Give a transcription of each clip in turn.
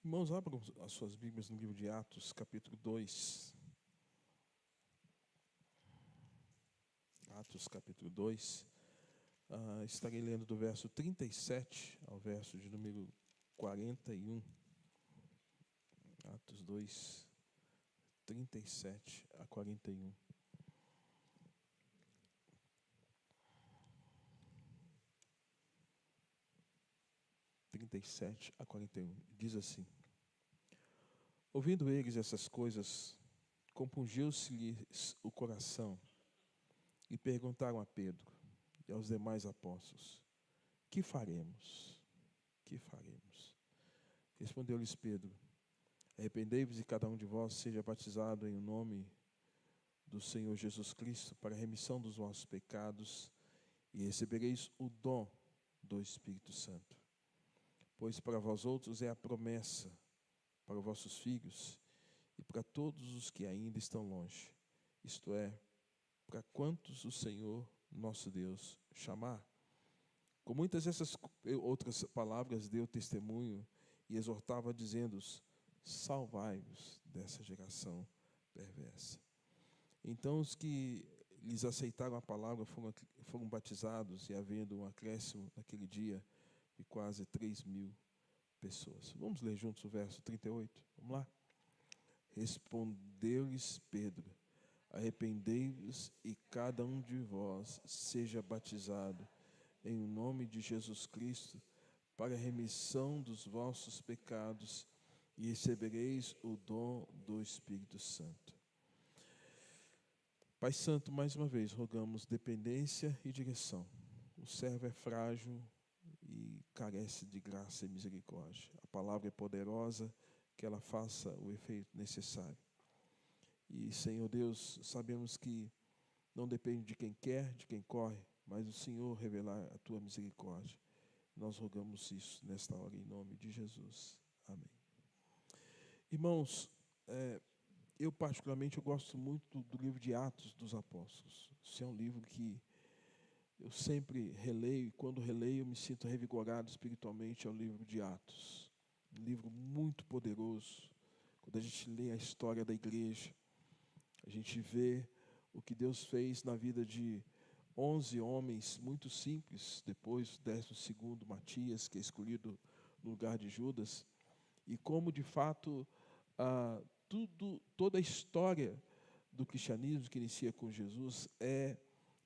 Irmãos, abram as suas Bíblias no livro de Atos, capítulo 2. Atos, capítulo 2. Estarei lendo do verso 37 ao verso de número 41. Atos 2, 37 a 41. Diz assim: Ouvindo eles essas coisas, compungiu-se-lhes o coração, e perguntaram a Pedro e aos demais apóstolos: Que faremos? Que faremos? Respondeu-lhes Pedro: Arrependei-vos e cada um de vós seja batizado em nome do Senhor Jesus Cristo para a remissão dos vossos pecados, e recebereis o dom do Espírito Santo. Pois para vós outros é a promessa, para vossos filhos e para todos os que ainda estão longe, isto é, para quantos o Senhor nosso Deus chamar. Com muitas dessas outras palavras deu testemunho e exortava, dizendo-os: Salvai-vos dessa geração perversa. Então os que lhes aceitaram a palavra foram batizados, e havendo um acréscimo naquele dia de quase 3.000 pessoas. Vamos ler juntos o verso 38? Vamos lá? Respondeu-lhes Pedro: Arrependei-vos e cada um de vós seja batizado em nome de Jesus Cristo para a remissão dos vossos pecados, e recebereis o dom do Espírito Santo. Pai Santo, mais uma vez, rogamos dependência e direção. O servo é frágil e carece de graça e misericórdia. A palavra é poderosa, que ela faça o efeito necessário. E, Senhor Deus, sabemos que não depende de quem quer, de quem corre, mas o Senhor revelar a Tua misericórdia. Nós rogamos isso nesta hora, em nome de Jesus. Amém. Irmãos, eu particularmente gosto muito do livro de Atos dos Apóstolos. Esse é um livro que eu sempre releio, e quando releio eu me sinto revigorado espiritualmente. É o livro de Atos. Um livro muito poderoso. Quando a gente lê a história da igreja, a gente vê o que Deus fez na vida de 11 homens muito simples, depois 12º Matias, que é escolhido no lugar de Judas, e como de fato toda a história do cristianismo que inicia com Jesus é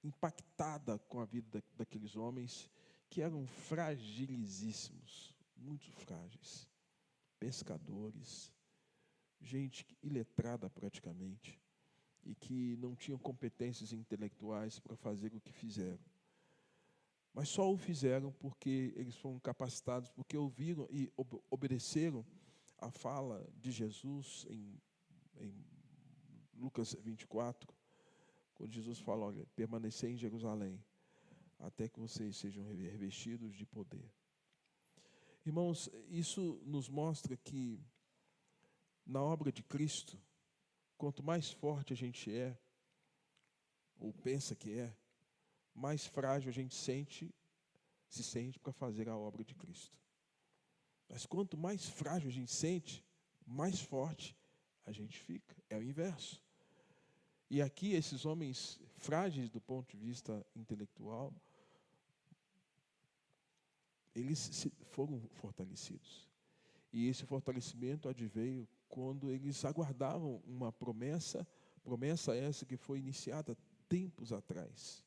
impactada com a vida daqueles homens que eram fragilíssimos, muito frágeis, pescadores, gente iletrada praticamente, e que não tinham competências intelectuais para fazer o que fizeram. Mas só o fizeram porque eles foram capacitados, porque ouviram e obedeceram a fala de Jesus em Lucas 24, quando Jesus fala: olha, permanecei em Jerusalém, até que vocês sejam revestidos de poder. Irmãos, isso nos mostra que, na obra de Cristo, quanto mais forte a gente é, ou pensa que é, mais frágil a gente se sente para fazer a obra de Cristo. Mas quanto mais frágil a gente sente, mais forte a gente fica. É o inverso. E aqui esses homens frágeis do ponto de vista intelectual, eles foram fortalecidos. E esse fortalecimento adveio quando eles aguardavam uma promessa essa que foi iniciada tempos atrás.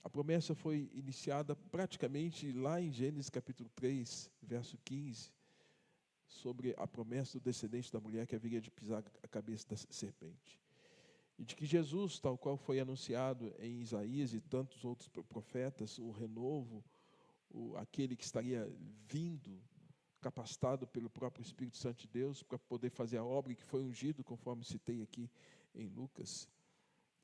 A promessa foi iniciada praticamente lá em Gênesis capítulo 3, verso 15, sobre a promessa do descendente da mulher que haveria de pisar a cabeça da serpente. E de que Jesus, tal qual foi anunciado em Isaías e tantos outros profetas, o renovo, aquele que estaria vindo, capacitado pelo próprio Espírito Santo de Deus para poder fazer a obra, que foi ungido, conforme citei aqui em Lucas.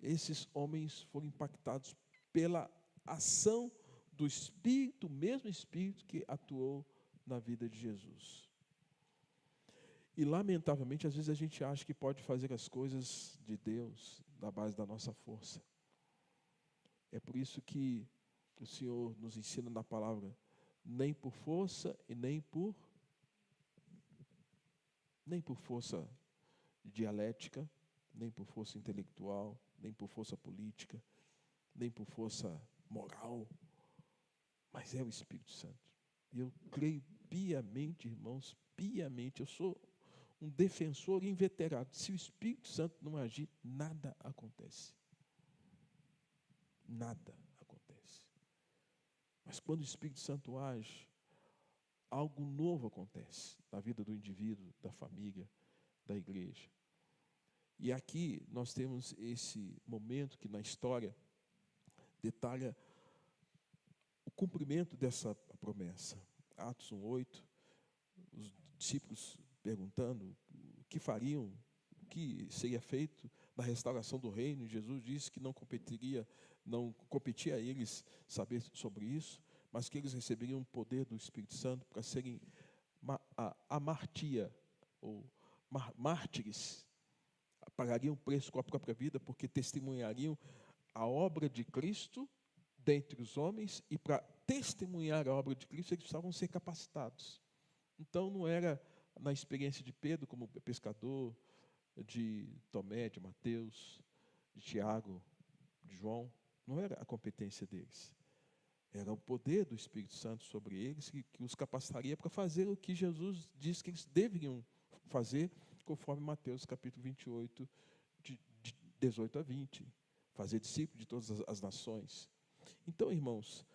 Esses homens foram impactados pela ação do Espírito, o mesmo Espírito que atuou na vida de Jesus. E, lamentavelmente, às vezes a gente acha que pode fazer as coisas de Deus na base da nossa força. É por isso que o Senhor nos ensina na palavra: nem por força e nem por nem por força dialética, nem por força intelectual, nem por força política, nem por força moral, mas é o Espírito Santo. E eu creio piamente, irmãos, piamente, eu sou um defensor inveterado. Se o Espírito Santo não agir, nada acontece. Nada acontece. Mas quando o Espírito Santo age, algo novo acontece na vida do indivíduo, da família, da igreja. E aqui nós temos esse momento que na história detalha o cumprimento dessa promessa. Atos 1:8, os discípulos perguntando o que fariam, o que seria feito na restauração do reino. Jesus disse que não competia a eles saber sobre isso, mas que eles receberiam o poder do Espírito Santo para serem amartia, ou mártires, pagariam preço com a própria vida, porque testemunhariam a obra de Cristo dentre os homens, e para testemunhar a obra de Cristo, eles precisavam ser capacitados. Então, não era na experiência de Pedro como pescador, de Tomé, de Mateus, de Tiago, de João, não era a competência deles. Era o poder do Espírito Santo sobre eles que os capacitaria para fazer o que Jesus disse que eles deveriam fazer, conforme Mateus capítulo 28, de 18 a 20. Fazer discípulos de todas as nações. Então, irmãos,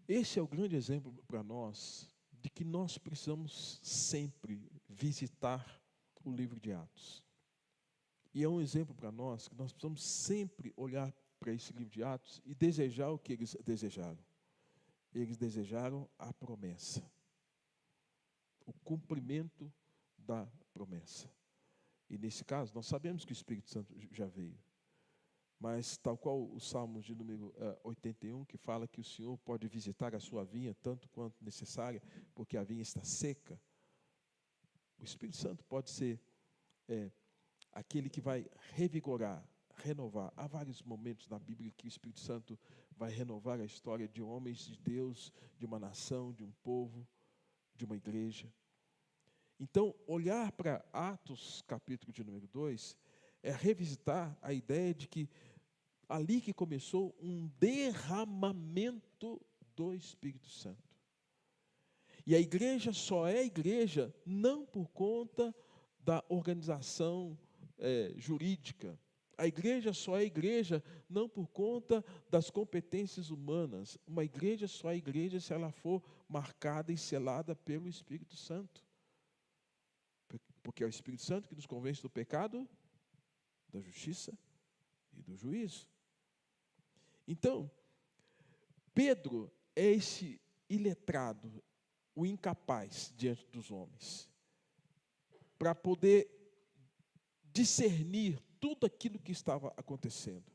esse é o grande exemplo para nós de que nós precisamos sempre visitar o livro de Atos. E é um exemplo para nós que nós precisamos sempre olhar para esse livro de Atos e desejar o que eles desejaram. Eles desejaram a promessa, o cumprimento da promessa. E nesse caso, nós sabemos que o Espírito Santo já veio. Mas, tal qual o Salmos de número 81, que fala que o Senhor pode visitar a sua vinha tanto quanto necessária, porque a vinha está seca, o Espírito Santo pode ser aquele que vai revigorar, renovar. Há vários momentos na Bíblia que o Espírito Santo vai renovar a história de homens de Deus, de uma nação, de um povo, de uma igreja. Então, olhar para Atos, capítulo de número 2, é revisitar a ideia de que ali que começou um derramamento do Espírito Santo. E a igreja só é igreja não por conta da organização jurídica. A igreja só é igreja não por conta das competências humanas. Uma igreja só é igreja se ela for marcada e selada pelo Espírito Santo. Porque é o Espírito Santo que nos convence do pecado, da justiça e do juízo. Então, Pedro é esse iletrado, o incapaz diante dos homens, para poder discernir tudo aquilo que estava acontecendo.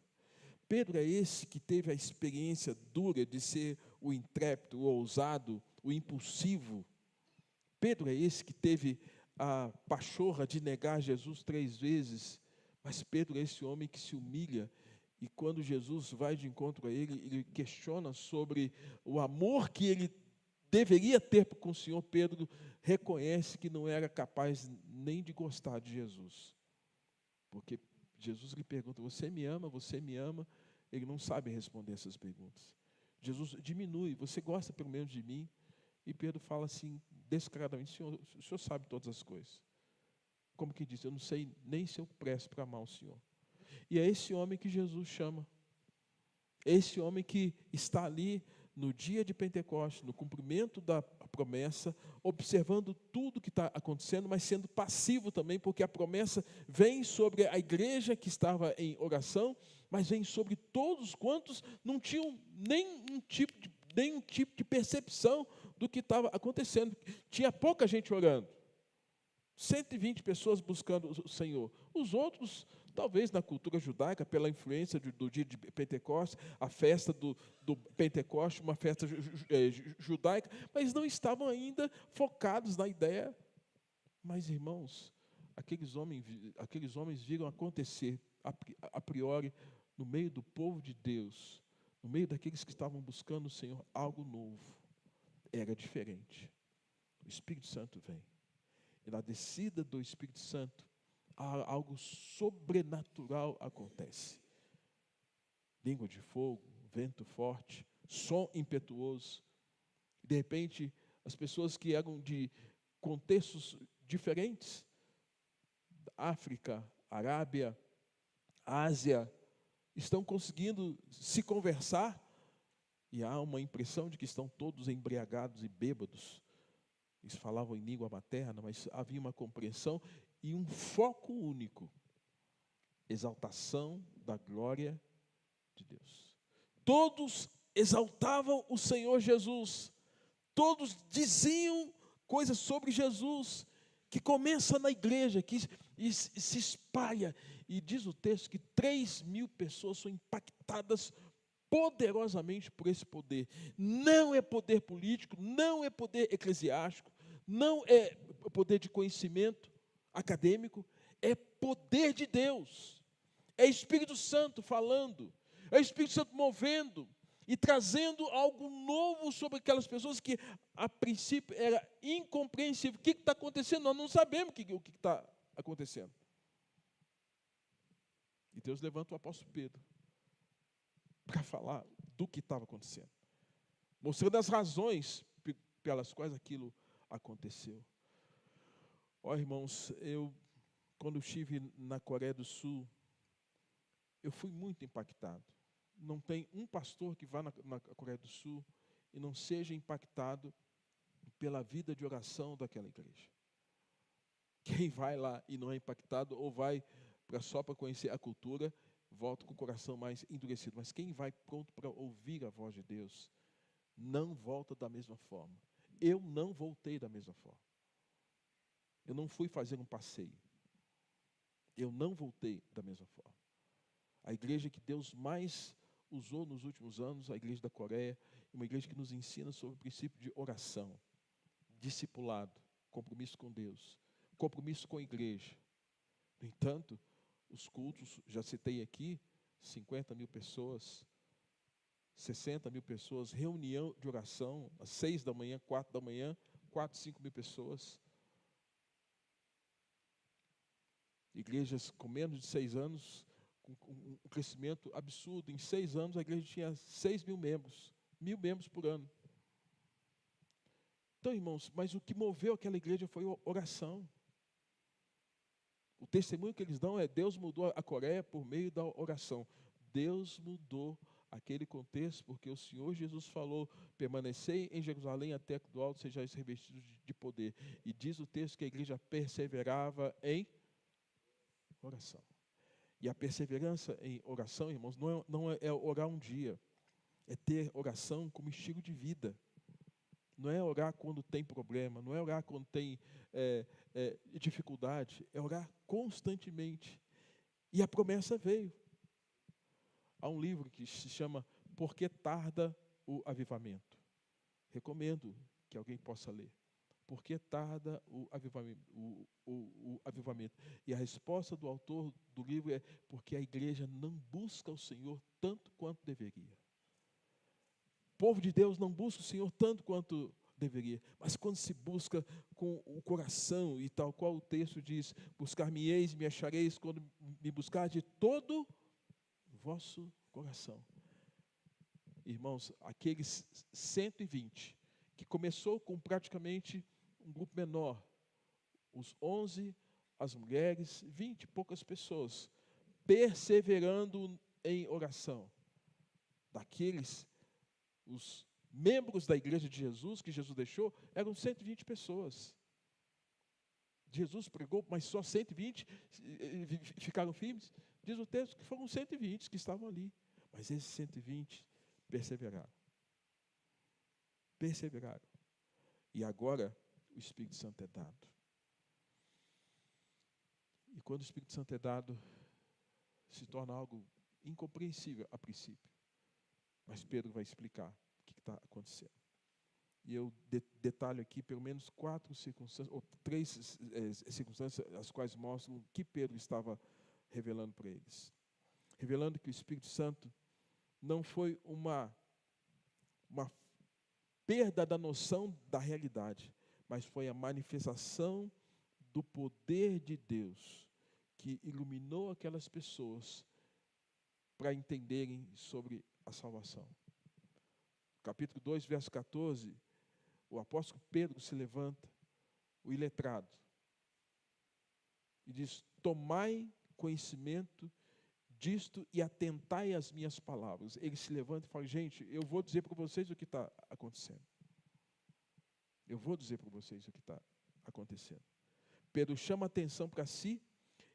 Pedro é esse que teve a experiência dura de ser o intrépido, o ousado, o impulsivo. Pedro é esse que teve a pachorra de negar Jesus 3 vezes, mas Pedro é esse homem que se humilha, e quando Jesus vai de encontro a ele questiona sobre o amor que ele deveria ter com o Senhor. Pedro reconhece que não era capaz nem de gostar de Jesus. Porque Jesus lhe pergunta, você me ama? Você me ama? Ele não sabe responder essas perguntas. Jesus diminui, você gosta pelo menos de mim? E Pedro fala assim, descaradamente, o Senhor sabe todas as coisas. Como que diz, eu não sei nem se eu presto para amar o Senhor. E é esse homem que Jesus chama. Esse homem que está ali no dia de Pentecostes, no cumprimento da promessa, observando tudo que está acontecendo, mas sendo passivo também, porque a promessa vem sobre a igreja que estava em oração, mas vem sobre todos quantos não tinham nenhum tipo de percepção do que estava acontecendo. Tinha pouca gente orando. 120 pessoas buscando o Senhor. Os outros, talvez na cultura judaica, pela influência do dia de Pentecostes, a festa do Pentecostes, uma festa judaica, mas não estavam ainda focados na ideia. Mas, irmãos, aqueles homens viram acontecer, a priori, no meio do povo de Deus, no meio daqueles que estavam buscando o Senhor, algo novo. Era diferente. O Espírito Santo vem. e na descida do Espírito Santo, algo sobrenatural acontece. Língua de fogo, vento forte, som impetuoso. De repente, as pessoas que eram de contextos diferentes, África, Arábia, Ásia, estão conseguindo se conversar e há uma impressão de que estão todos embriagados e bêbados. Eles falavam em língua materna, mas havia uma compreensão e um foco único: exaltação da glória de Deus. Todos exaltavam o Senhor Jesus, todos diziam coisas sobre Jesus, que começa na igreja, que se espalha, e diz o texto que 3.000 pessoas são impactadas poderosamente por esse poder. Não é poder político, não é poder eclesiástico, não é poder de conhecimento acadêmico, é poder de Deus. É Espírito Santo falando, é Espírito Santo movendo e trazendo algo novo sobre aquelas pessoas que a princípio era incompreensível. O que está acontecendo? Nós não sabemos o que está acontecendo. E Deus levanta o apóstolo Pedro para falar do que estava acontecendo, mostrando as razões pelas quais aquilo aconteceu. Ó, irmãos, quando estive na Coreia do Sul, eu fui muito impactado. Não tem um pastor que vá na Coreia do Sul e não seja impactado pela vida de oração daquela igreja. Quem vai lá e não é impactado, ou vai só para conhecer a cultura, volta com o coração mais endurecido. Mas quem vai pronto para ouvir a voz de Deus, não volta da mesma forma. Eu não voltei da mesma forma. Eu não fui fazer um passeio. Eu não voltei da mesma forma. A igreja que Deus mais usou nos últimos anos, a igreja da Coreia, é uma igreja que nos ensina sobre o princípio de oração, discipulado, compromisso com Deus, compromisso com a igreja. No entanto, os cultos, já citei aqui, 50.000 pessoas, 60.000 pessoas, reunião de oração, às 6 da manhã, 4 da manhã, 4, 5.000 pessoas. Igrejas com menos de 6 anos, com um crescimento absurdo. Em 6 anos, a igreja tinha 6.000 membros, 1.000 membros por ano. Então, irmãos, mas o que moveu aquela igreja foi a oração. O testemunho que eles dão é: Deus mudou a Coreia por meio da oração. Deus mudou aquele contexto, porque o Senhor Jesus falou: permanecei em Jerusalém até que do alto sejais revestidos de poder. E diz o texto que a igreja perseverava em oração. E a perseverança em oração, irmãos, não é orar um dia, é ter oração como estilo de vida. Não é orar quando tem problema, não é orar quando tem dificuldade, é orar constantemente. E a promessa veio. Há um livro que se chama Por que Tarda o Avivamento? Recomendo que alguém possa ler. Por que tarda o avivamento? O avivamento? E a resposta do autor do livro é: porque a igreja não busca o Senhor tanto quanto deveria. O povo de Deus não busca o Senhor tanto quanto deveria, mas quando se busca com o coração, e tal qual o texto diz: buscar-me-eis e me achareis quando me buscar de todo o vosso coração. Irmãos, aqueles 120, que começou com praticamente um grupo menor, os 11, as mulheres, 20 e poucas pessoas, perseverando em oração. Daqueles, os membros da igreja de Jesus, que Jesus deixou, eram 120 pessoas. Jesus pregou, mas só 120 ficaram firmes. Diz o texto que foram 120 que estavam ali. Mas esses 120 perseveraram. Perseveraram. E agora o Espírito Santo é dado. E quando o Espírito Santo é dado, se torna algo incompreensível a princípio. Mas Pedro vai explicar o que está acontecendo. E eu detalho aqui pelo menos 4 circunstâncias, ou 3 circunstâncias, as quais mostram o que Pedro estava revelando para eles. Revelando que o Espírito Santo não foi uma perda da noção da realidade, mas foi a manifestação do poder de Deus que iluminou aquelas pessoas para entenderem sobre a salvação. Capítulo 2, verso 14, o apóstolo Pedro se levanta, o iletrado, e diz: tomai conhecimento disto e atentai às minhas palavras. Ele se levanta e fala: gente, eu vou dizer para vocês o que está acontecendo. Eu vou dizer para vocês o que está acontecendo. Pedro chama a atenção para si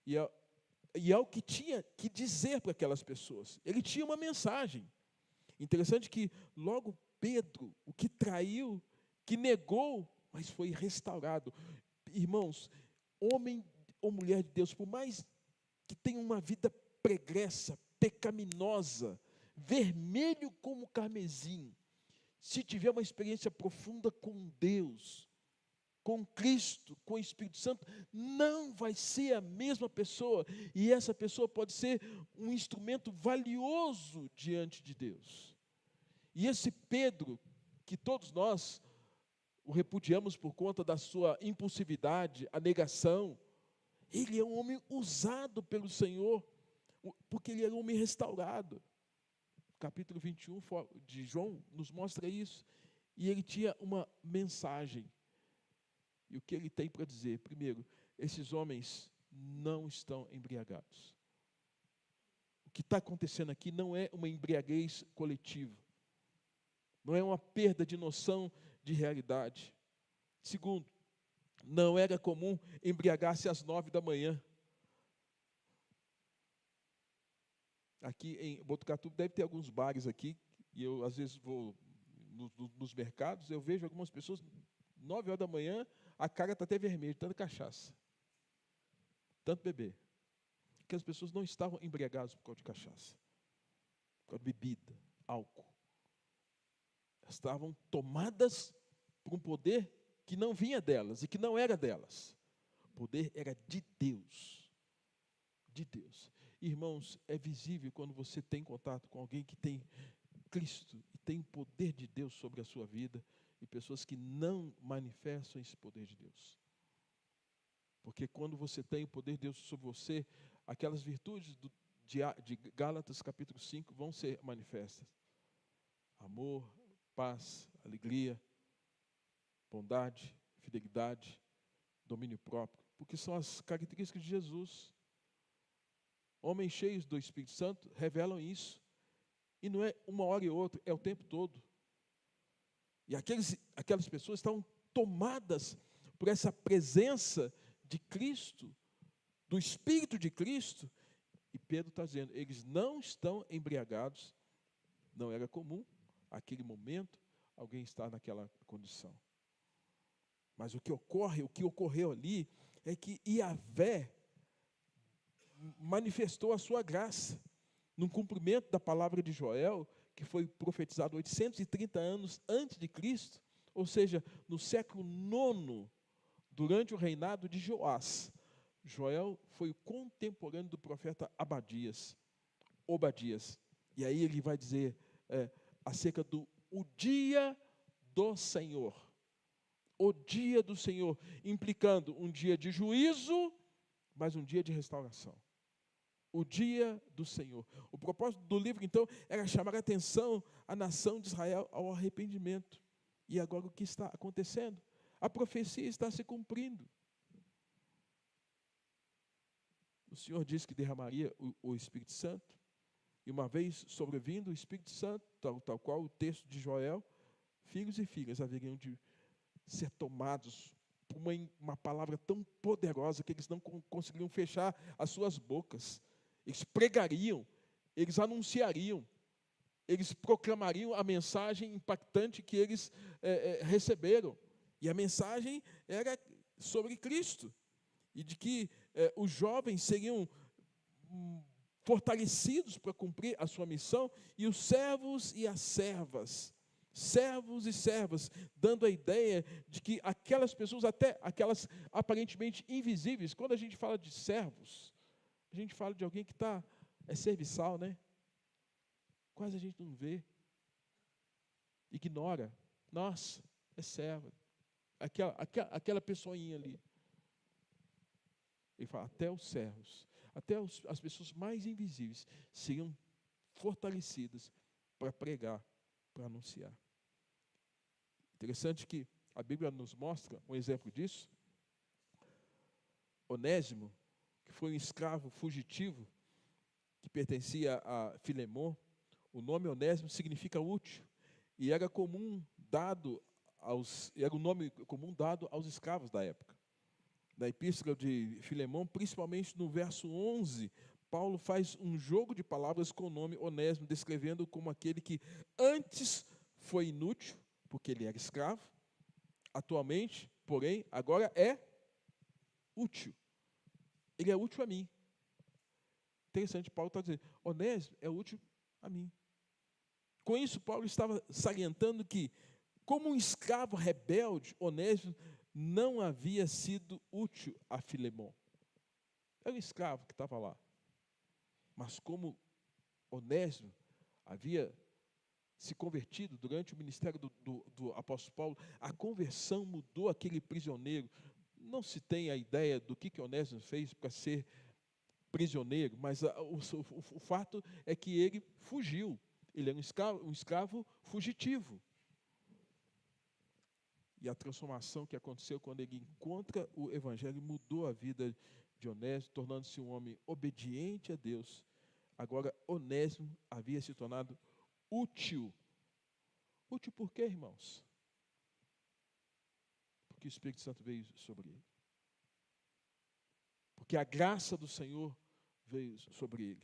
e é o que tinha que dizer para aquelas pessoas. Ele tinha uma mensagem. Interessante que logo Pedro, o que traiu, que negou, mas foi restaurado. Irmãos, homem ou mulher de Deus, por mais que tenha uma vida pregressa, pecaminosa, vermelho como carmesim, se tiver uma experiência profunda com Deus, com Cristo, com o Espírito Santo, não vai ser a mesma pessoa, e essa pessoa pode ser um instrumento valioso diante de Deus. E esse Pedro, que todos nós o repudiamos por conta da sua impulsividade, a negação, ele é um homem usado pelo Senhor, porque ele era um homem restaurado. Capítulo 21 de João nos mostra isso. E ele tinha uma mensagem. E o que ele tem para dizer? Primeiro, esses homens não estão embriagados. O que está acontecendo aqui não é uma embriaguez coletiva. Não é uma perda de noção de realidade. Segundo, não era comum embriagar-se às 9 da manhã. Aqui em Botucatu deve ter alguns bares aqui, e eu às vezes vou nos mercados, eu vejo algumas pessoas, 9 horas da manhã, a cara está até vermelha, tanta cachaça, tanto beber. Porque as pessoas não estavam embriagadas por causa de cachaça, por causa de bebida, álcool. Estavam tomadas por um poder que não vinha delas e que não era delas. O poder era de Deus. De Deus. Irmãos, é visível quando você tem contato com alguém que tem Cristo e tem o poder de Deus sobre a sua vida e pessoas que não manifestam esse poder de Deus. Porque quando você tem o poder de Deus sobre você, aquelas virtudes de Gálatas capítulo 5 vão ser manifestas. Amor, paz, alegria, bondade, fidelidade, domínio próprio, porque são as características de Jesus. Homens cheios do Espírito Santo revelam isso. E não é uma hora e outra, é o tempo todo. E aquelas pessoas estão tomadas por essa presença de Cristo, do Espírito de Cristo. E Pedro está dizendo, eles não estão embriagados. Não era comum, naquele momento, alguém estar naquela condição. Mas o que ocorreu ali, é que Yahvé manifestou a sua graça, no cumprimento da palavra de Joel, que foi profetizado 830 anos antes de Cristo, ou seja, no século IX, durante o reinado de Joás. Joel foi o contemporâneo do profeta Obadias. E aí ele vai dizer acerca do o dia do Senhor. O dia do Senhor, implicando um dia de juízo, mas um dia de restauração. O dia do Senhor. O propósito do livro, então, era chamar a atenção à nação de Israel ao arrependimento. E agora o que está acontecendo? A profecia está se cumprindo. O Senhor disse que derramaria o Espírito Santo, e uma vez sobrevindo o Espírito Santo, tal qual o texto de Joel, filhos e filhas haveriam de ser tomados por uma palavra tão poderosa que eles não conseguiriam fechar as suas bocas. Eles pregariam, eles anunciariam, eles proclamariam a mensagem impactante que eles receberam. E a mensagem era sobre Cristo. E de que os jovens seriam fortalecidos para cumprir a sua missão, e os servos e as servas, dando a ideia de que aquelas pessoas, até aquelas aparentemente invisíveis, quando a gente fala de servos, a gente fala de alguém que é serviçal, né? Quase a gente não vê. Ignora. Nossa, é serva. Aquela pessoinha ali. Ele fala, até os servos, até as pessoas mais invisíveis seriam fortalecidas para pregar, para anunciar. Interessante que a Bíblia nos mostra um exemplo disso. Onésimo, que foi um escravo fugitivo, que pertencia a Filemon. O nome Onésimo significa útil, e era um nome comum dado aos escravos da época. Na epístola de Filemon, principalmente no verso 11, Paulo faz um jogo de palavras com o nome Onésimo, descrevendo como aquele que antes foi inútil, porque ele era escravo, atualmente, porém, agora é útil. Ele é útil a mim. Interessante, Paulo está dizendo, Onésimo é útil a mim. Com isso, Paulo estava salientando que, como um escravo rebelde, Onésimo não havia sido útil a Filemon. Era um escravo que estava lá. Mas como Onésimo havia se convertido durante o ministério do apóstolo Paulo, a conversão mudou aquele prisioneiro. Não se tem a ideia do que Onésimo fez para ser prisioneiro, mas o fato é que ele fugiu. Ele era um escravo fugitivo. E a transformação que aconteceu quando ele encontra o Evangelho mudou a vida de Onésimo, tornando-se um homem obediente a Deus. Agora, Onésimo havia se tornado útil. Útil por quê, irmãos? Porque o Espírito Santo veio sobre ele. Porque a graça do Senhor veio sobre ele.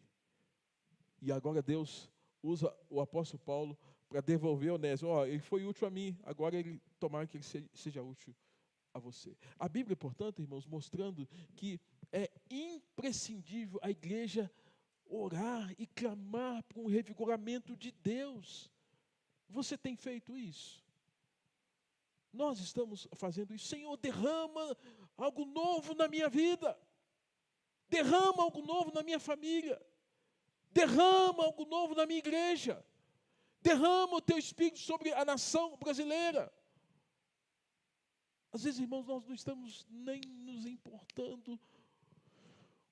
E agora Deus usa o apóstolo Paulo para devolver Onésimo. Ele foi útil a mim, agora tomara que ele seja útil a você. A Bíblia, portanto, irmãos, mostrando que é imprescindível a igreja orar e clamar por um revigoramento de Deus. Você tem feito isso? Nós estamos fazendo isso. Senhor, derrama algo novo na minha vida. Derrama algo novo na minha família. Derrama algo novo na minha igreja. Derrama o teu Espírito sobre a nação brasileira. Às vezes, irmãos, nós não estamos nem nos importando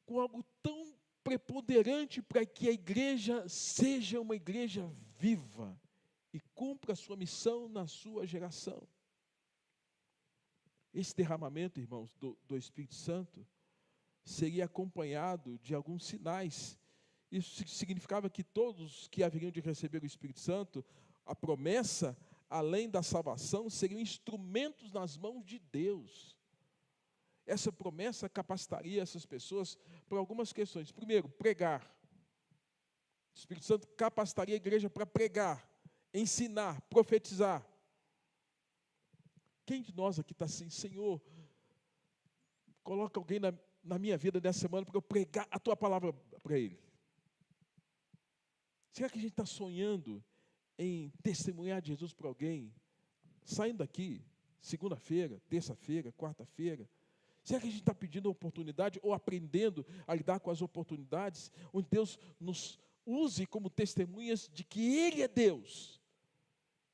com algo tão preponderante para que a igreja seja uma igreja viva e cumpra a sua missão na sua geração. Esse derramamento, irmãos, do Espírito Santo seria acompanhado de alguns sinais. Isso significava que todos que haveriam de receber o Espírito Santo, a promessa, além da salvação, seriam instrumentos nas mãos de Deus. Essa promessa capacitaria essas pessoas para algumas questões. Primeiro, pregar. O Espírito Santo capacitaria a igreja para pregar, ensinar, profetizar. Quem de nós aqui está assim, Senhor, coloca alguém na minha vida nessa semana para eu pregar a tua palavra para ele? Será que a gente está sonhando em testemunhar de Jesus para alguém, saindo daqui, segunda-feira, terça-feira, quarta-feira? Será que a gente está pedindo oportunidade ou aprendendo a lidar com as oportunidades, onde Deus nos use como testemunhas de que Ele é Deus?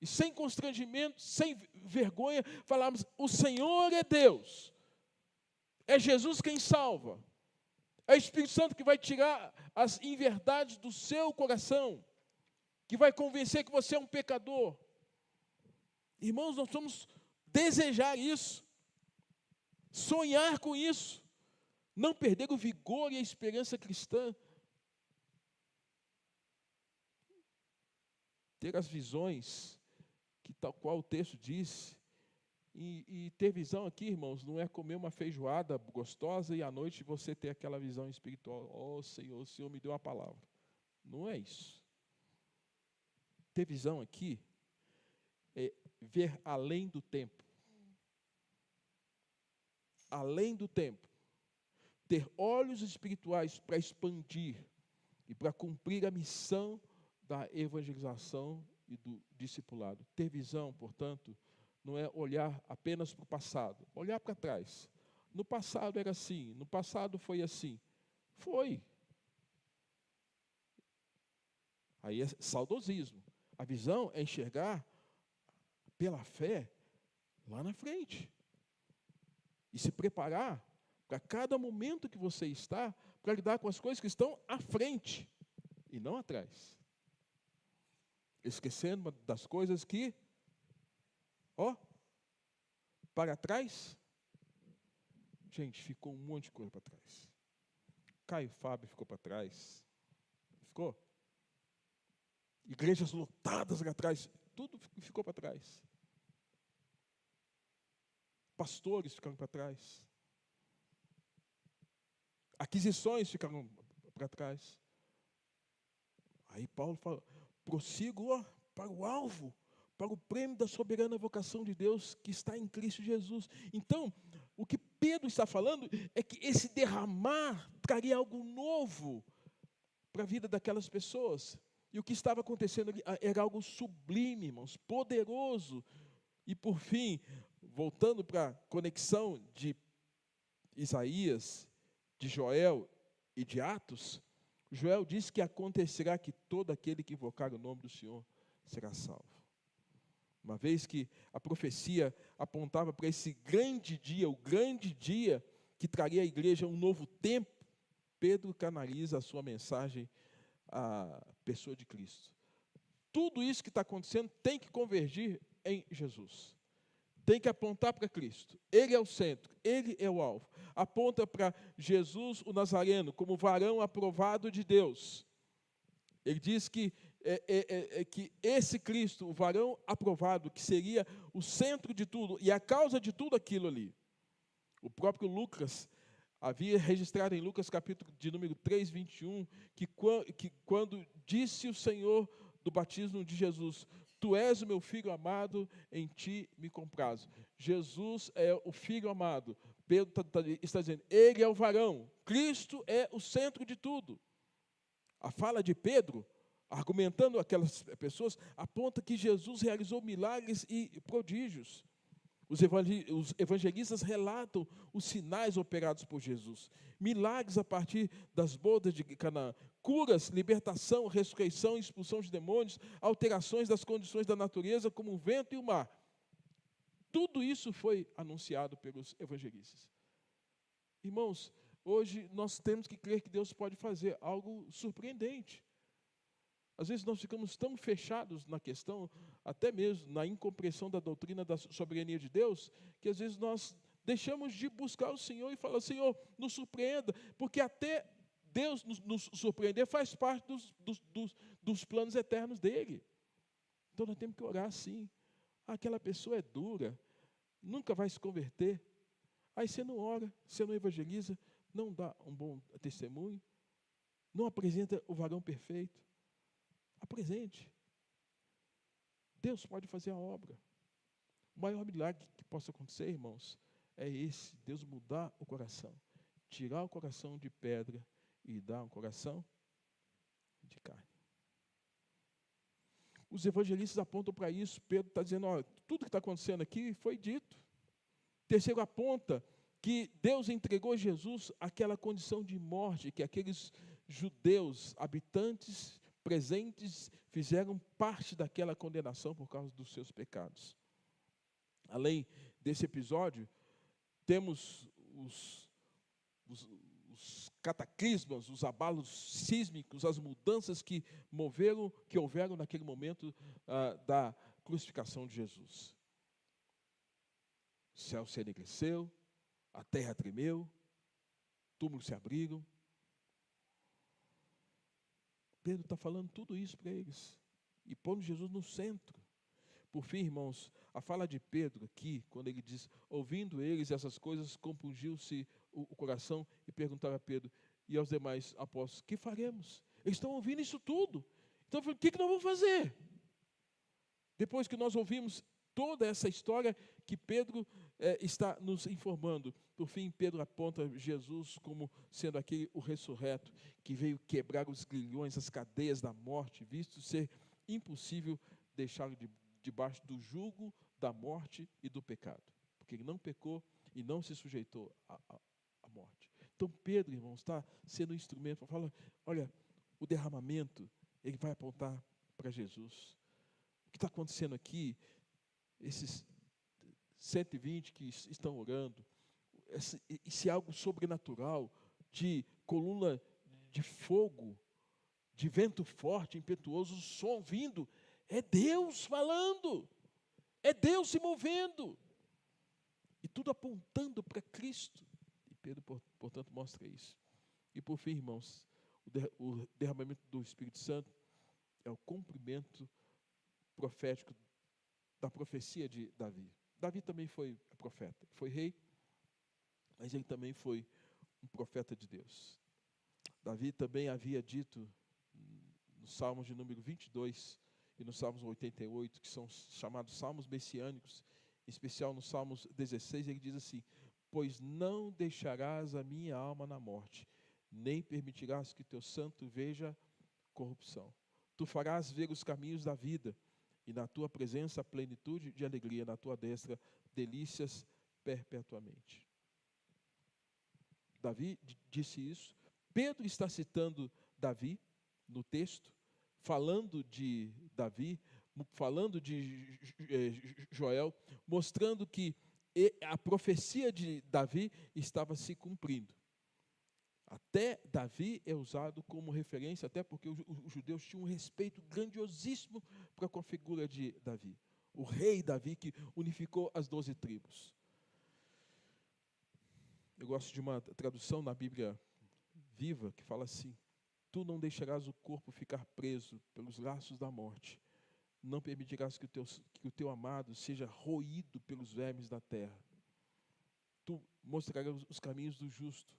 E sem constrangimento, sem vergonha, falarmos, o Senhor é Deus. É Jesus quem salva. É o Espírito Santo que vai tirar as inverdades do seu coração, que vai convencer que você é um pecador. Irmãos, nós vamos desejar isso, sonhar com isso, não perder o vigor e a esperança cristã, ter as visões, que tal qual o texto diz, e ter visão aqui, irmãos, não é comer uma feijoada gostosa e à noite você ter aquela visão espiritual. Oh, Senhor, o Senhor me deu uma palavra. Não é isso. Ter visão aqui é ver além do tempo. Além do tempo. Ter olhos espirituais para expandir e para cumprir a missão da evangelização e do discipulado. Ter visão, portanto, não é olhar apenas para o passado, olhar para trás. No passado era assim, no passado foi assim. Foi. Aí é saudosismo. A visão é enxergar pela fé lá na frente. E se preparar para cada momento que você está, para lidar com as coisas que estão à frente e não atrás. Esquecendo das coisas que, para trás, gente, ficou um monte de coisa para trás. Caio Fábio ficou para trás. Ficou? Igrejas lotadas lá atrás, tudo ficou para trás. Pastores ficaram para trás. Aquisições ficaram para trás. Aí Paulo fala, prossigo para o alvo, para o prêmio da soberana vocação de Deus que está em Cristo Jesus. Então, o que Pedro está falando é que esse derramar traria algo novo para a vida daquelas pessoas. E o que estava acontecendo ali era algo sublime, irmãos, poderoso. E por fim, voltando para a conexão de Isaías, de Joel e de Atos, Joel diz que acontecerá que todo aquele que invocar o nome do Senhor será salvo. Uma vez que a profecia apontava para esse grande dia, o grande dia que traria à igreja um novo tempo, Pedro canaliza a sua mensagem à pessoa de Cristo. Tudo isso que está acontecendo tem que convergir em Jesus. Tem que apontar para Cristo. Ele é o centro, Ele é o alvo. Aponta para Jesus, o Nazareno, como varão aprovado de Deus. Ele diz que esse Cristo, o varão aprovado, que seria o centro de tudo e a causa de tudo aquilo ali. O próprio Lucas havia registrado em Lucas capítulo de número 3, 21, que quando disse o Senhor do batismo de Jesus, tu és o meu filho amado, em ti me comprazo. Jesus é o filho amado. Pedro está dizendo, ele é o varão. Cristo é o centro de tudo. A fala de Pedro, argumentando aquelas pessoas, aponta que Jesus realizou milagres e prodígios. Os evangelistas relatam os sinais operados por Jesus. Milagres a partir das bodas de Canaã. Curas, libertação, ressurreição, expulsão de demônios, alterações das condições da natureza, como o vento e o mar. Tudo isso foi anunciado pelos evangelistas. Irmãos, hoje nós temos que crer que Deus pode fazer algo surpreendente. Às vezes nós ficamos tão fechados na questão, até mesmo na incompreensão da doutrina da soberania de Deus, que às vezes nós deixamos de buscar o Senhor e falar, Senhor, nos surpreenda, porque até Deus nos surpreender faz parte dos planos eternos dEle. Então nós temos que orar assim. Aquela pessoa é dura, nunca vai se converter. Aí você não ora, você não evangeliza, não dá um bom testemunho, não apresenta o varão perfeito. Apresente. Deus pode fazer a obra. O maior milagre que possa acontecer, irmãos, é esse, Deus mudar o coração, tirar o coração de pedra e dar um coração de carne. Os evangelistas apontam para isso. Pedro está dizendo, tudo que está acontecendo aqui foi dito. Terceiro, aponta que Deus entregou Jesus àquela condição de morte que aqueles judeus, habitantes presentes, fizeram parte daquela condenação por causa dos seus pecados. Além desse episódio, temos os cataclismas, os abalos sísmicos, as mudanças que houveram naquele momento da crucificação de Jesus. O céu se enegreceu, a terra tremeu, túmulos se abriram. Pedro está falando tudo isso para eles e pondo Jesus no centro. Por fim, irmãos, a fala de Pedro aqui, quando ele diz, ouvindo eles essas coisas, compungiu-se o coração e perguntaram a Pedro e aos demais apóstolos, que faremos? Eles estão ouvindo isso tudo. Então, o que nós vamos fazer? Depois que nós ouvimos toda essa história que Pedro está nos informando. Por fim, Pedro aponta Jesus como sendo aquele, o ressurreto, que veio quebrar os grilhões, as cadeias da morte, visto ser impossível deixá-lo debaixo do jugo da morte e do pecado. Porque ele não pecou e não se sujeitou à morte. Então, Pedro, irmãos, está sendo um instrumento para falar, olha, o derramamento, ele vai apontar para Jesus. O que está acontecendo aqui, esses 120 que estão orando, esse algo sobrenatural, de coluna de fogo, de vento forte, impetuoso, o som vindo, é Deus falando, é Deus se movendo, e tudo apontando para Cristo. E Pedro, portanto, mostra isso. E por fim, irmãos, o derramamento do Espírito Santo é o cumprimento profético da profecia de Davi. Davi também foi profeta, foi rei, mas ele também foi um profeta de Deus. Davi também havia dito, nos Salmos de número 22 e nos Salmos 88, que são chamados Salmos messiânicos, em especial nos Salmos 16, ele diz assim: pois não deixarás a minha alma na morte, nem permitirás que teu santo veja corrupção. Tu farás ver os caminhos da vida, e na tua presença a plenitude de alegria, na tua destra delícias perpetuamente. Davi disse isso. Pedro está citando Davi no texto, falando de Davi, falando de Joel, mostrando que a profecia de Davi estava se cumprindo. Até Davi é usado como referência, até porque os judeus tinham um respeito grandiosíssimo para com a figura de Davi, o rei Davi que unificou as 12 tribos. Eu gosto de uma tradução na Bíblia Viva que fala assim: tu não deixarás o corpo ficar preso pelos laços da morte, não permitirás que o teu amado seja roído pelos vermes da terra. Tu mostrarás os caminhos do justo,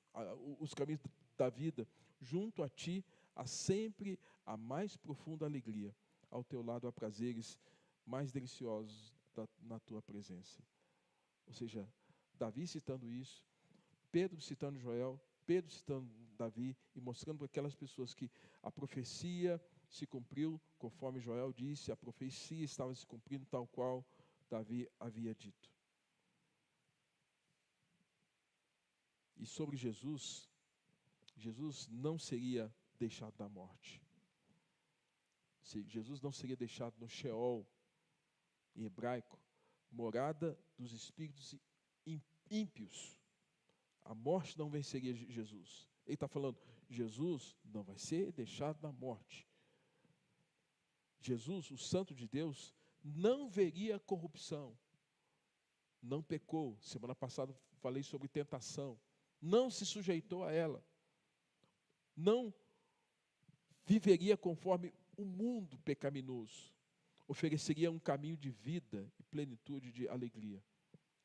os caminhos da vida. Junto a ti há sempre a mais profunda alegria. Ao teu lado há prazeres mais deliciosos na tua presença. Ou seja, Davi citando isso, Pedro citando Joel, Pedro citando Davi e mostrando para aquelas pessoas que a profecia se cumpriu, conforme Joel disse, a profecia estava se cumprindo tal qual Davi havia dito. E sobre Jesus, Jesus não seria deixado da morte. Jesus não seria deixado no Sheol, em hebraico, morada dos espíritos ímpios. A morte não venceria Jesus. Ele está falando, Jesus não vai ser deixado na morte. Jesus, o Santo de Deus, não veria corrupção. Não pecou. Semana passada falei sobre tentação. Não se sujeitou a ela. Não viveria conforme o mundo pecaminoso. Ofereceria um caminho de vida e plenitude de alegria.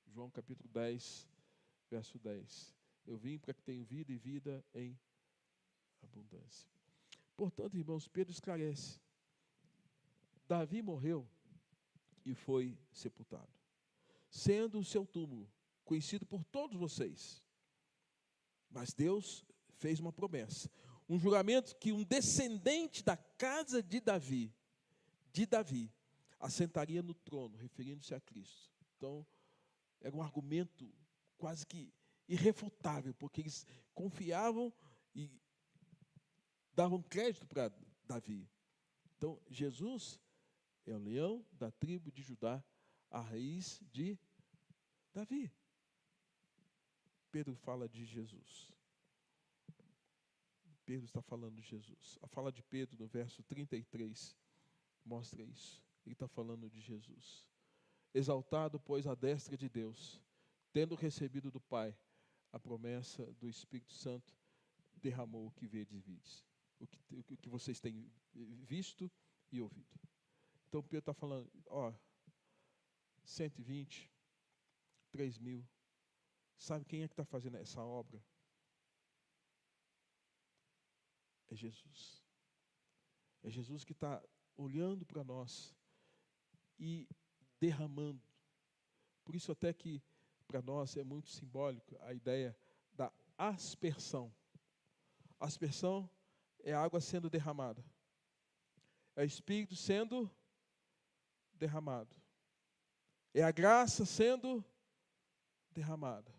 João capítulo 10, verso 10. Eu vim para que tenham vida e vida em abundância. Portanto, irmãos, Pedro esclarece. Davi morreu e foi sepultado, sendo o seu túmulo conhecido por todos vocês. Mas Deus fez uma promessa, um juramento que um descendente da casa de Davi, assentaria no trono, referindo-se a Cristo. Então, era um argumento quase que irrefutável, porque eles confiavam e davam crédito para Davi. Então, Jesus é o leão da tribo de Judá, a raiz de Davi. Pedro fala de Jesus. Pedro está falando de Jesus. A fala de Pedro no verso 33 mostra isso. Ele está falando de Jesus. Exaltado, pois, à destra de Deus, tendo recebido do Pai a promessa do Espírito Santo, derramou o que vedes e vides. O que vocês têm visto e ouvido. Então Pedro está falando, 120, 3 mil. Sabe quem é que está fazendo essa obra? É Jesus. É Jesus que está olhando para nós e derramando. Por isso até que para nós é muito simbólico a ideia da aspersão. Aspersão é a água sendo derramada. É o Espírito sendo derramado. É a graça sendo derramada.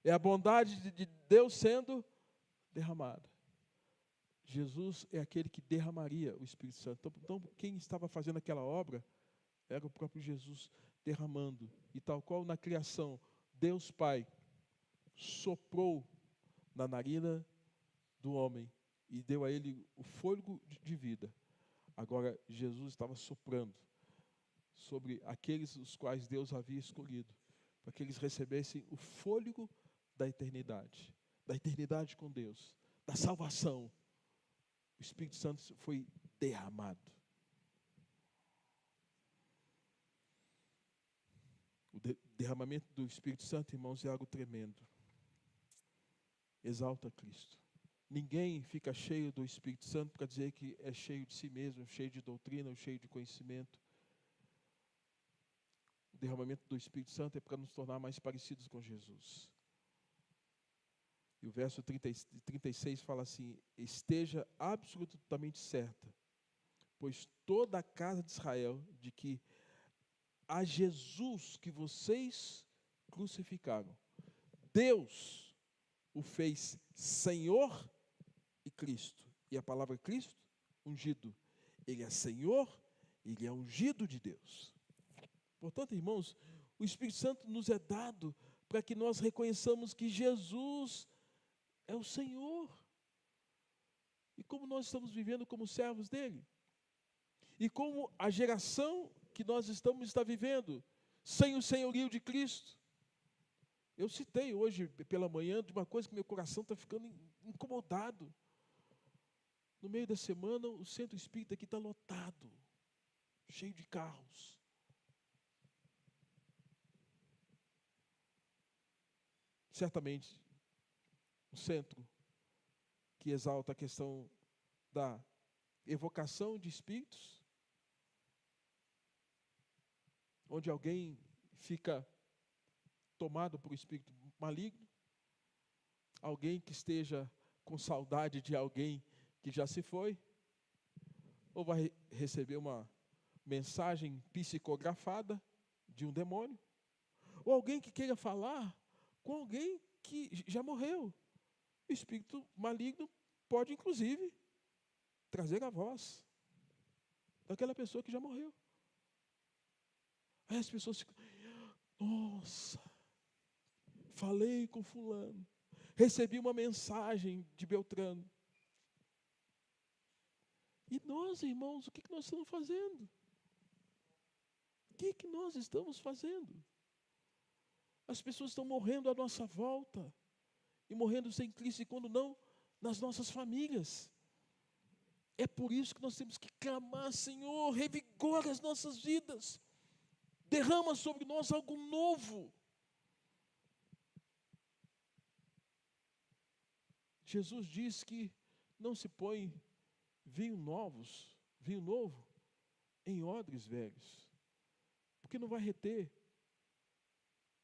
É a bondade de Deus sendo derramada. Jesus é aquele que derramaria o Espírito Santo. Então, quem estava fazendo aquela obra era o próprio Jesus derramando. E tal qual na criação, Deus Pai soprou na narina do homem e deu a ele o fôlego de vida. Agora, Jesus estava soprando sobre aqueles os quais Deus havia escolhido, para que eles recebessem o fôlego da eternidade com Deus, da salvação. O Espírito Santo foi derramado. O derramamento do Espírito Santo, irmãos, é algo tremendo. Exalta Cristo. Ninguém fica cheio do Espírito Santo para dizer que é cheio de si mesmo, cheio de doutrina, ou cheio de conhecimento. O derramamento do Espírito Santo é para nos tornar mais parecidos com Jesus. E o verso 36 fala assim: esteja absolutamente certa, pois toda a casa de Israel, de que a Jesus que vocês crucificaram, Deus o fez Senhor e Cristo. E a palavra Cristo, ungido. Ele é Senhor, ele é ungido de Deus. Portanto, irmãos, o Espírito Santo nos é dado para que nós reconheçamos que Jesus é o Senhor. E como nós estamos vivendo como servos dele. E como a geração que nós estamos está vivendo, sem o senhorio de Cristo. Eu citei hoje pela manhã de uma coisa que meu coração está ficando incomodado. No meio da semana, o centro espírita aqui está lotado, cheio de carros. Certamente, um centro que exalta a questão da evocação de espíritos, onde alguém fica tomado por um espírito maligno, alguém que esteja com saudade de alguém que já se foi, ou vai receber uma mensagem psicografada de um demônio, ou alguém que queira falar com alguém que já morreu. O espírito maligno pode, inclusive, trazer a voz daquela pessoa que já morreu. Aí as pessoas ficam: nossa, falei com fulano, recebi uma mensagem de Beltrano. E nós, irmãos, o que nós estamos fazendo? O que nós estamos fazendo? As pessoas estão morrendo à nossa volta, e morrendo sem Cristo, e quando não, nas nossas famílias. É por isso que nós temos que clamar: Senhor, revigora as nossas vidas, derrama sobre nós algo novo. Jesus diz que não se põe vinho novo, em odres velhos, porque não vai reter.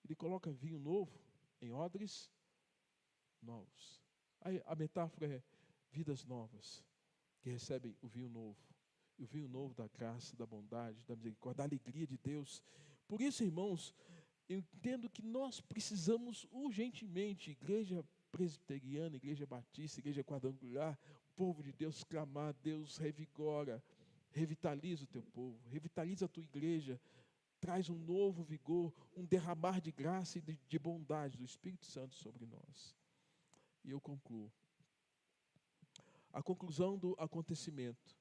Ele coloca vinho novo em odres novos. Aí a metáfora é vidas novas, que recebem o vinho novo da graça, da bondade, da misericórdia, da alegria de Deus. Por isso, irmãos, eu entendo que nós precisamos urgentemente, igreja presbiteriana, igreja batista, igreja quadrangular, povo de Deus, clamar: Deus, revigora, revitaliza o teu povo, revitaliza a tua igreja, traz um novo vigor, um derramar de graça e de bondade do Espírito Santo sobre nós. E eu concluo. A conclusão do acontecimento: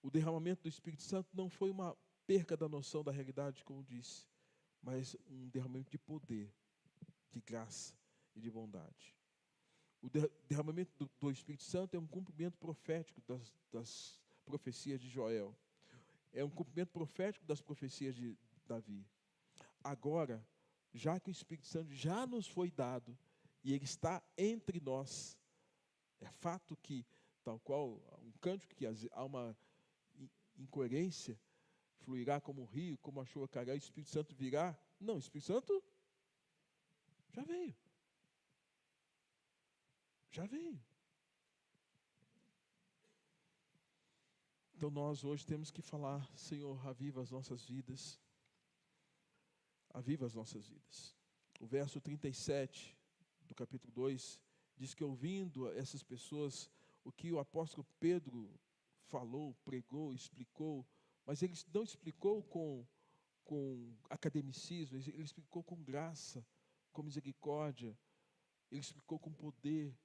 o derramamento do Espírito Santo não foi uma perca da noção da realidade, como disse, mas um derramamento de poder, de graça e de bondade. O derramamento do Espírito Santo é um cumprimento profético das profecias de Joel. É um cumprimento profético das profecias de Davi. Agora, já que o Espírito Santo já nos foi dado e ele está entre nós, é fato que, tal qual um cântico, que há uma incoerência, fluirá como um rio, como a chuva cairá, o Espírito Santo virá. Não, o Espírito Santo já veio. Já veio. Então nós hoje temos que falar: Senhor, aviva as nossas vidas. Aviva as nossas vidas. O verso 37 do capítulo 2 diz que, ouvindo essas pessoas, o que o apóstolo Pedro falou, pregou, explicou, mas ele não explicou com academicismo, ele explicou com graça, com misericórdia, Ele explicou com poder,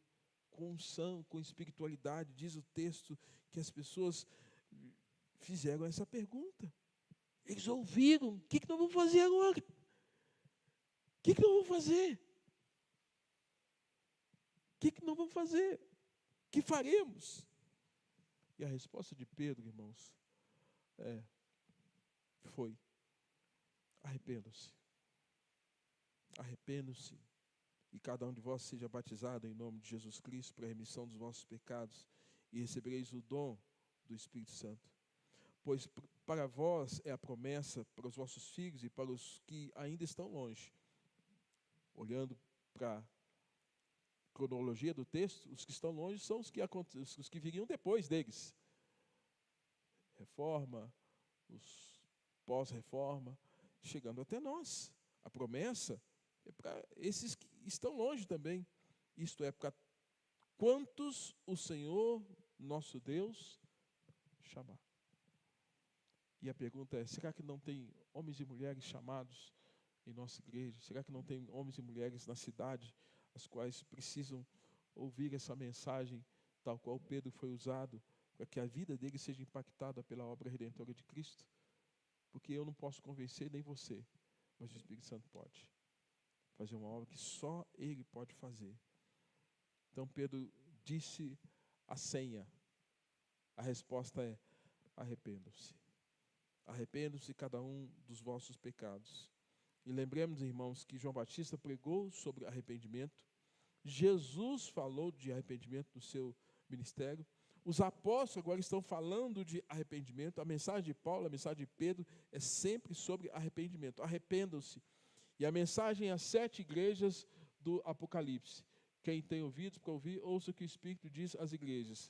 com unção, com espiritualidade. Diz o texto que as pessoas fizeram essa pergunta. Eles ouviram. O que nós vamos fazer agora? O que nós vamos fazer? O que nós vamos fazer? O que faremos? E a resposta de Pedro, irmãos, foi: arrependam-se. Arrependam-se. E cada um de vós seja batizado em nome de Jesus Cristo para a remissão dos vossos pecados, e recebereis o dom do Espírito Santo. Pois para vós é a promessa, para os vossos filhos e para os que ainda estão longe. Olhando para a cronologia do texto, os que estão longe são os que viriam depois deles. Reforma, os pós-reforma, chegando até nós. A promessa é para esses que estão longe também. Isto é, para quantos o Senhor, nosso Deus, chamar. E a pergunta é: será que não tem homens e mulheres chamados em nossa igreja? Será que não tem homens e mulheres na cidade, as quais precisam ouvir essa mensagem, tal qual Pedro foi usado, para que a vida dele seja impactada pela obra redentora de Cristo? Porque eu não posso convencer, nem você, mas o Espírito Santo pode fazer uma obra que só Ele pode fazer. Então Pedro disse a senha. A resposta é: arrependam-se. Arrependam-se cada um dos vossos pecados. E lembremos, irmãos, que João Batista pregou sobre arrependimento. Jesus falou de arrependimento no seu ministério. Os apóstolos agora estão falando de arrependimento. A mensagem de Paulo, a mensagem de Pedro é sempre sobre arrependimento. Arrependam-se. E a mensagem às 7 igrejas do Apocalipse: quem tem ouvidos para ouvir, ouça o que o Espírito diz às igrejas.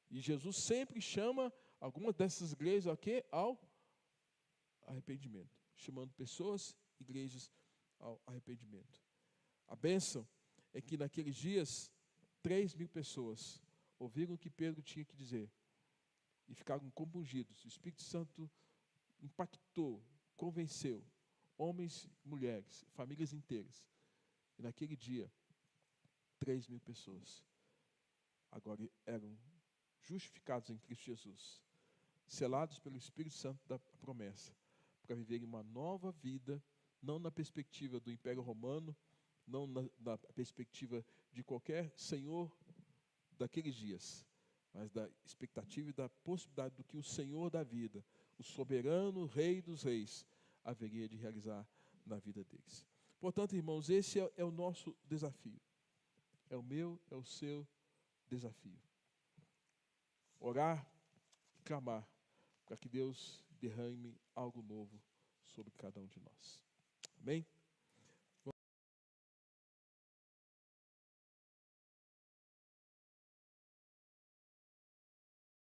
E Jesus sempre chama algumas dessas igrejas ao arrependimento, chamando pessoas, igrejas, ao arrependimento. A bênção é que naqueles dias 3.000 pessoas ouviram o que Pedro tinha que dizer e ficaram compungidos. O Espírito Santo impactou, convenceu homens, mulheres, famílias inteiras. E naquele dia 3.000 pessoas agora eram justificados em Cristo Jesus, selados pelo Espírito Santo da promessa, para viverem uma nova vida, não na perspectiva do Império Romano, não na perspectiva de qualquer senhor daqueles dias, mas da expectativa e da possibilidade do que o Senhor da vida, o soberano Rei dos Reis, haveria de realizar na vida deles. Portanto, irmãos, esse é o nosso desafio. É o meu, é o seu desafio. Orar e clamar para que Deus derrame algo novo sobre cada um de nós. Amém?